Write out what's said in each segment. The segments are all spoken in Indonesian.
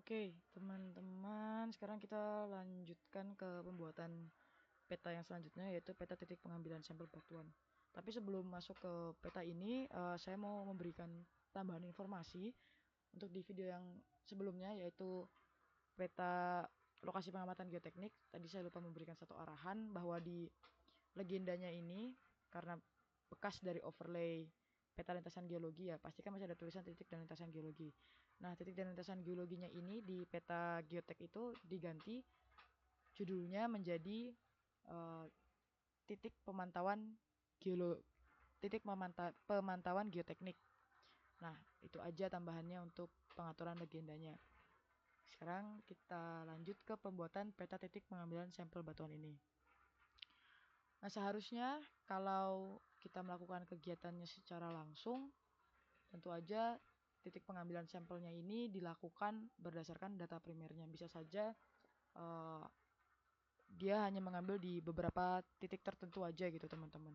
Oke, teman-teman, sekarang kita lanjutkan ke pembuatan peta yang selanjutnya, yaitu peta titik pengambilan sampel batuan. Tapi sebelum masuk ke peta ini, saya mau memberikan tambahan informasi untuk di video yang sebelumnya, yaitu peta lokasi pengamatan geoteknik. Tadi saya lupa memberikan satu arahan bahwa di legendanya ini, karena bekas dari overlay peta lintasan geologi, ya pasti kan masih ada tulisan titik dan lintasan geologi. Nah, titik dan lintasan geologinya ini di peta geotek itu diganti judulnya menjadi uh, titik pemantauan pemantauan geoteknik. Nah, itu aja tambahannya untuk pengaturan legendanya. Sekarang kita lanjut ke pembuatan peta titik pengambilan sampel batuan ini. Nah, seharusnya kalau kita melakukan kegiatannya secara langsung, tentu aja titik pengambilan sampelnya ini dilakukan berdasarkan data primernya. Bisa saja dia hanya mengambil di beberapa titik tertentu aja gitu, teman-teman.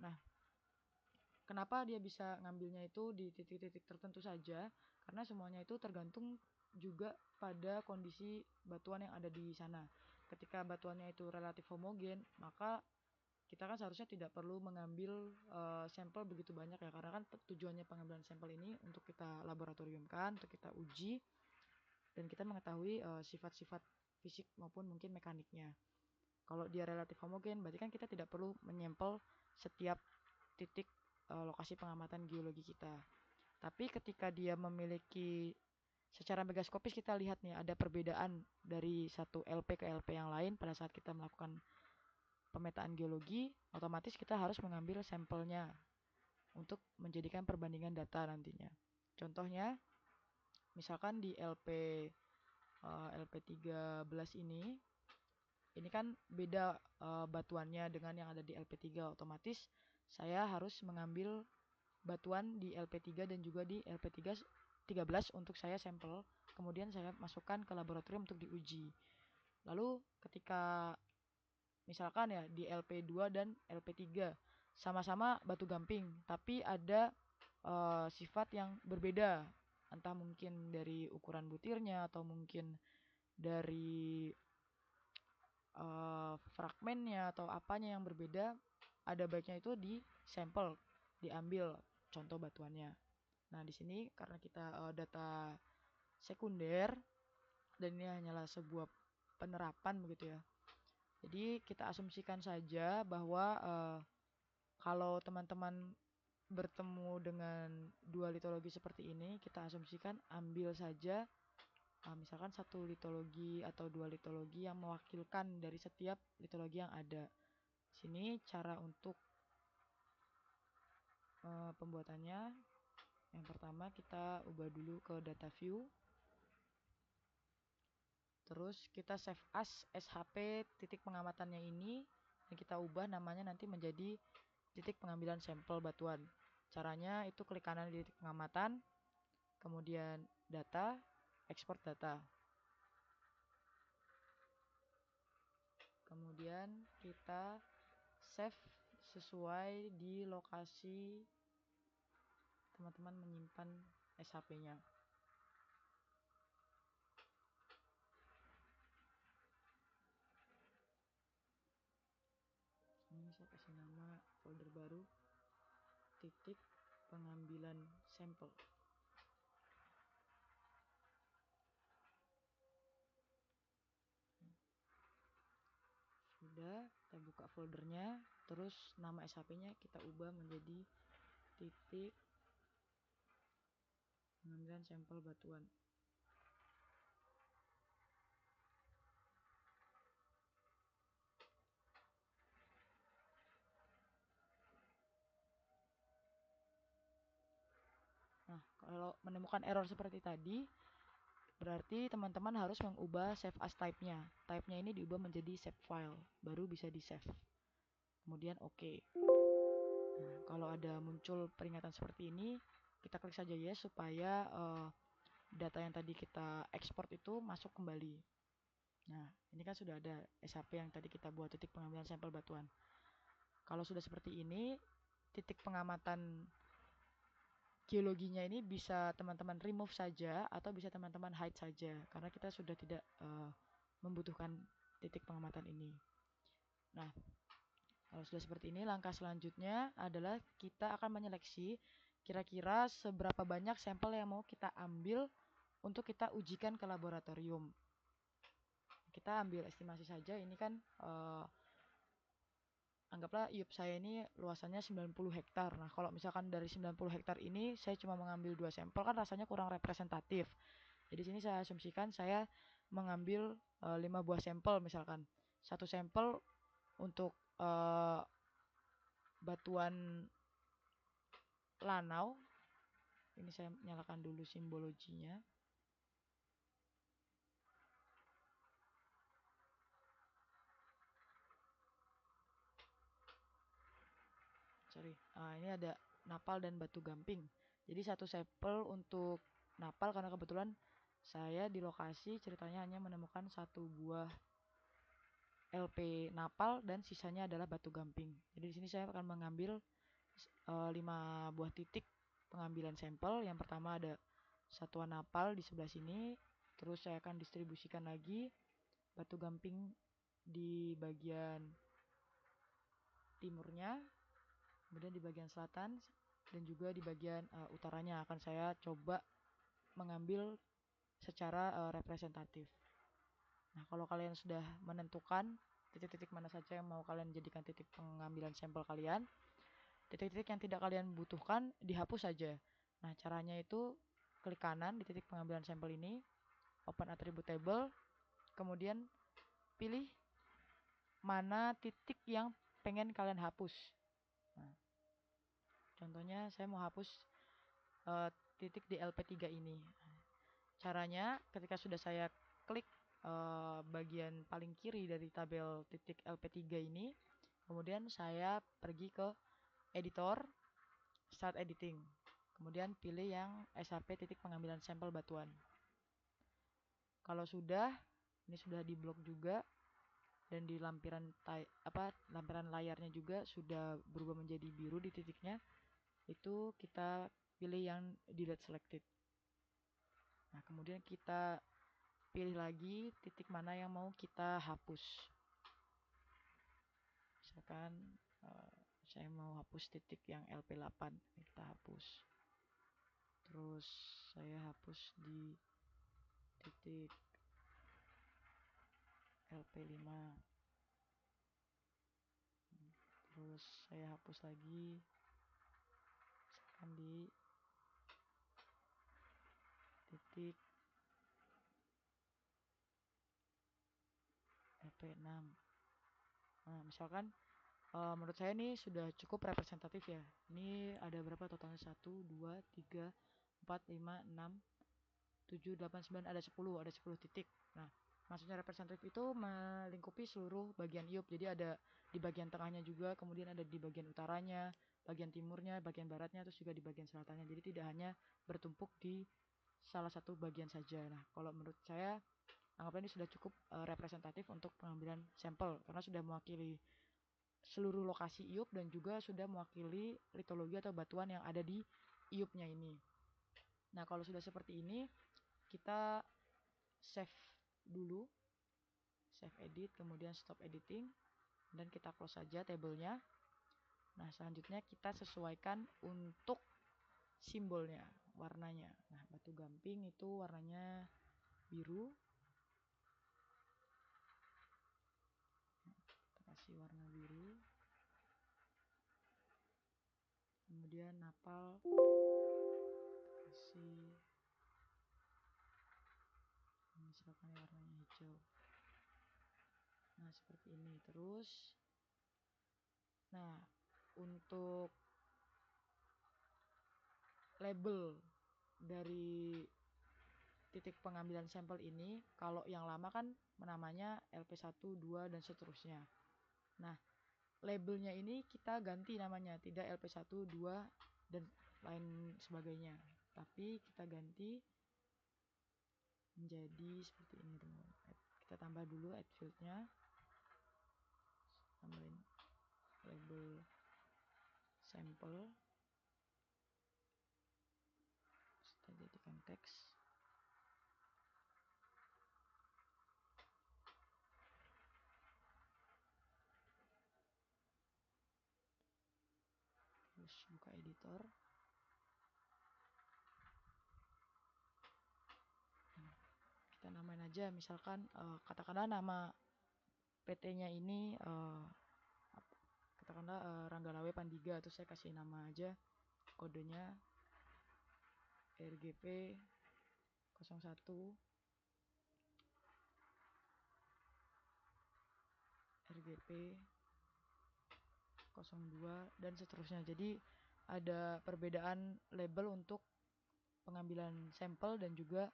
Nah, kenapa dia bisa ngambilnya itu di titik-titik tertentu saja? Karena semuanya itu tergantung juga pada kondisi batuan yang ada di sana. Ketika batuannya itu relatif homogen, maka kita kan seharusnya tidak perlu mengambil sampel begitu banyak ya, karena kan tujuannya pengambilan sampel ini untuk kita laboratoriumkan, untuk kita uji, dan kita mengetahui sifat-sifat fisik maupun mungkin mekaniknya. Kalau dia relatif homogen, berarti kan kita tidak perlu menyempel setiap titik lokasi pengamatan geologi kita. Tapi ketika dia memiliki secara megaskopis, kita lihat nih ada perbedaan dari satu LP ke LP yang lain pada saat kita melakukan pemetaan geologi, otomatis kita harus mengambil sampelnya untuk menjadikan perbandingan data nantinya. Contohnya, misalkan di LP13 ini kan beda batuannya dengan yang ada di LP3, otomatis saya harus mengambil batuan di LP3 dan juga di LP13 untuk saya sampel, kemudian saya masukkan ke laboratorium untuk diuji. Lalu ketika misalkan ya di LP2 dan LP3 sama-sama batu gamping, tapi ada sifat yang berbeda, entah mungkin dari ukuran butirnya atau mungkin dari fragmennya atau apanya yang berbeda, ada baiknya itu di sampel, diambil contoh batuannya. Nah, di sini karena kita data sekunder dan ini hanyalah sebuah penerapan begitu ya. Jadi kita asumsikan saja bahwa kalau teman-teman bertemu dengan dua litologi seperti ini, kita asumsikan ambil saja misalkan satu litologi atau dua litologi yang mewakilkan dari setiap litologi yang ada. Sini cara untuk pembuatannya. Yang pertama kita ubah dulu ke data view. Terus kita save as SHP titik pengamatannya ini, dan kita ubah namanya nanti menjadi titik pengambilan sampel batuan. Caranya itu klik kanan di titik pengamatan, kemudian data, export data. Kemudian kita save sesuai di lokasi teman-teman menyimpan SHP-nya. Ini saya kasih nama folder baru, titik pengambilan sampel. Sudah, kita buka foldernya, terus nama SHP-nya kita ubah menjadi titik pengambilan sampel batuan. Nah, kalau menemukan error seperti tadi, berarti teman-teman harus mengubah save as type-nya. Type-nya ini diubah menjadi save file, baru bisa di-save. Kemudian oke. Nah, kalau ada muncul peringatan seperti ini, kita klik saja yes supaya data yang tadi kita ekspor itu masuk kembali. Nah, ini kan sudah ada SHP yang tadi kita buat titik pengambilan sampel batuan. Kalau sudah seperti ini, titik pengamatan geologinya ini bisa teman-teman remove saja atau bisa teman-teman hide saja karena kita sudah tidak membutuhkan titik pengamatan ini. Nah, kalau sudah seperti ini, langkah selanjutnya adalah kita akan menyeleksi kira-kira seberapa banyak sampel yang mau kita ambil untuk kita ujikan ke laboratorium. Kita ambil estimasi saja, ini kan anggaplah IUP saya ini luasannya 90 hektar. Nah, kalau misalkan dari 90 hektar ini saya cuma mengambil 2 sampel kan rasanya kurang representatif. Jadi sini saya asumsikan saya mengambil 5 buah sampel misalkan. Satu sampel untuk batuan lanau. Ini saya nyalakan dulu simbologinya. Sorry. Ini ada napal dan batu gamping. Jadi satu sampel untuk napal karena kebetulan saya di lokasi ceritanya hanya menemukan satu buah LP napal dan sisanya adalah batu gamping. Jadi di sini saya akan mengambil 5 buah titik pengambilan sampel. Yang pertama ada satuan napal di sebelah sini. Terus saya akan distribusikan lagi batu gamping di bagian timurnya, kemudian di bagian selatan dan juga di bagian utaranya akan saya coba mengambil secara representatif. Nah, kalau kalian sudah menentukan titik-titik mana saja yang mau kalian jadikan titik pengambilan sampel kalian, titik-titik yang tidak kalian butuhkan dihapus saja. Nah, caranya itu klik kanan di titik pengambilan sampel ini, open attribute table, kemudian pilih mana titik yang pengen kalian hapus. Nah, contohnya saya mau hapus titik di LP3 ini. Caranya ketika sudah saya klik bagian paling kiri dari tabel titik LP3 ini, kemudian saya pergi ke editor, start editing. Kemudian pilih yang SHP titik pengambilan sampel batuan. Kalau sudah, ini sudah diblok juga dan di lampiran lampiran layarnya juga sudah berubah menjadi biru di titiknya. Itu kita pilih yang delete selected. Nah, kemudian kita pilih lagi titik mana yang mau kita hapus. Misalkan saya mau hapus titik yang LP8, kita hapus. Terus saya hapus di titik LP5. Terus saya hapus lagi misalkan di titik LP6. Nah, misalkan menurut saya ini sudah cukup representatif ya. Ini ada berapa totalnya? 1, 2, 3, 4, 5, 6, 7, 8, 9, ada 10 titik. Nah, maksudnya representatif itu melingkupi seluruh bagian IUP. Jadi ada di bagian tengahnya juga, kemudian ada di bagian utaranya, bagian timurnya, bagian baratnya, terus juga di bagian selatannya. Jadi tidak hanya bertumpuk di salah satu bagian saja. Nah, kalau menurut saya anggaplah ini sudah cukup representatif untuk pengambilan sampel karena sudah mewakili seluruh lokasi IUP dan juga sudah mewakili litologi atau batuan yang ada di IUP-nya ini. Nah, kalau sudah seperti ini, kita save dulu, save edit, kemudian stop editing, dan kita close saja tabelnya. Nah, selanjutnya kita sesuaikan untuk simbolnya, warnanya. Nah, batu gamping itu warnanya biru. Kita kasih warna biru. Kemudian napal kasih misalkan warnanya hijau. Nah, seperti ini terus. Nah, untuk label dari titik pengambilan sampel ini, kalau yang lama kan namanya LP1, 2 dan seterusnya. Nah, labelnya ini kita ganti namanya, tidak LP1, 2 dan lain sebagainya. Tapi kita ganti menjadi seperti ini, teman-teman. Kita tambah dulu add field-nya. Tambahin label sampel. teks. Terus buka editor. Kita namain aja, misalkan katakanlah nama PT-nya ini katakanlah Ranggalawe Pandiga, terus saya kasih nama aja, kodenya RGP 01, RGP 02, dan seterusnya. Jadi ada perbedaan label untuk pengambilan sampel dan juga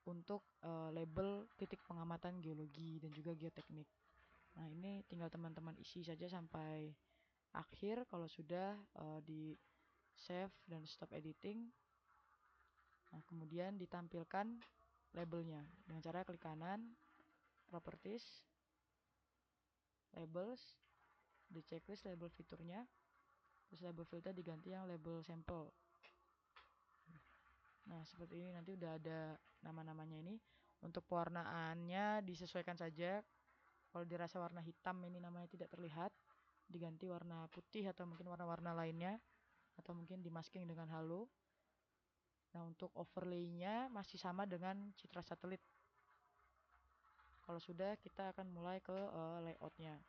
untuk label titik pengamatan geologi dan juga geoteknik. Nah, ini tinggal teman-teman isi saja sampai akhir. Kalau sudah di save dan stop editing. Nah, kemudian ditampilkan labelnya dengan cara klik kanan, properties, labels, di checklist label fiturnya, terus label filter diganti yang label sampel. Nah, seperti ini nanti udah ada nama-namanya ini. Untuk pewarnaannya disesuaikan saja. Kalau dirasa warna hitam ini namanya tidak terlihat, diganti warna putih atau mungkin warna-warna lainnya, atau mungkin dimasking dengan halo. Nah, untuk overlay-nya masih sama dengan citra satelit. Kalau sudah, kita akan mulai ke layout-nya.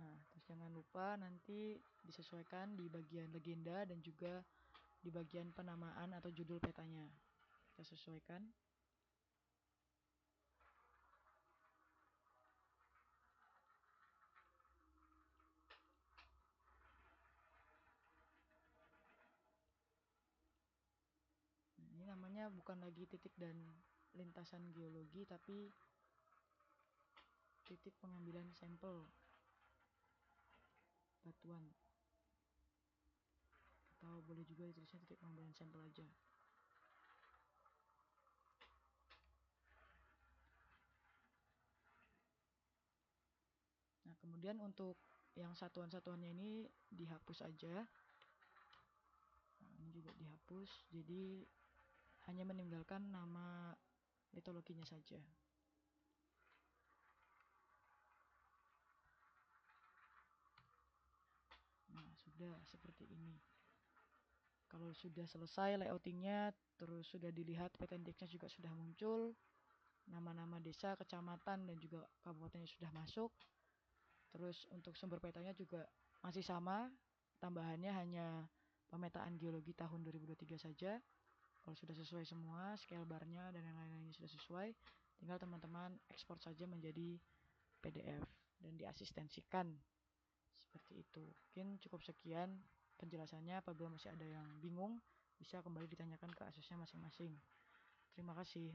Nah, terus jangan lupa nanti disesuaikan di bagian legenda dan juga di bagian penamaan atau judul petanya. Kita sesuaikan. Nah, ini namanya bukan lagi titik dan lintasan geologi, tapi titik pengambilan sampel batuan. Atau boleh juga ditulisnya titik pengambilan sampel aja. Nah, kemudian untuk yang satuan-satuannya ini dihapus aja. Nah, ini juga dihapus, jadi hanya meninggalkan nama litologinya saja. Nah, sudah seperti ini. Kalau sudah selesai layoutingnya, terus sudah dilihat peta indeksnya juga sudah muncul, nama-nama desa, kecamatan, dan juga kabupatennya sudah masuk. Terus untuk sumber petanya juga masih sama, tambahannya hanya pemetaan geologi tahun 2023 saja. Kalau sudah sesuai semua, scale barnya dan yang lain-lainnya sudah sesuai, tinggal teman-teman ekspor saja menjadi PDF dan diasistensikan. Seperti itu. Mungkin cukup sekian penjelasannya. Apabila masih ada yang bingung, bisa kembali ditanyakan ke asusnya masing-masing. Terima kasih.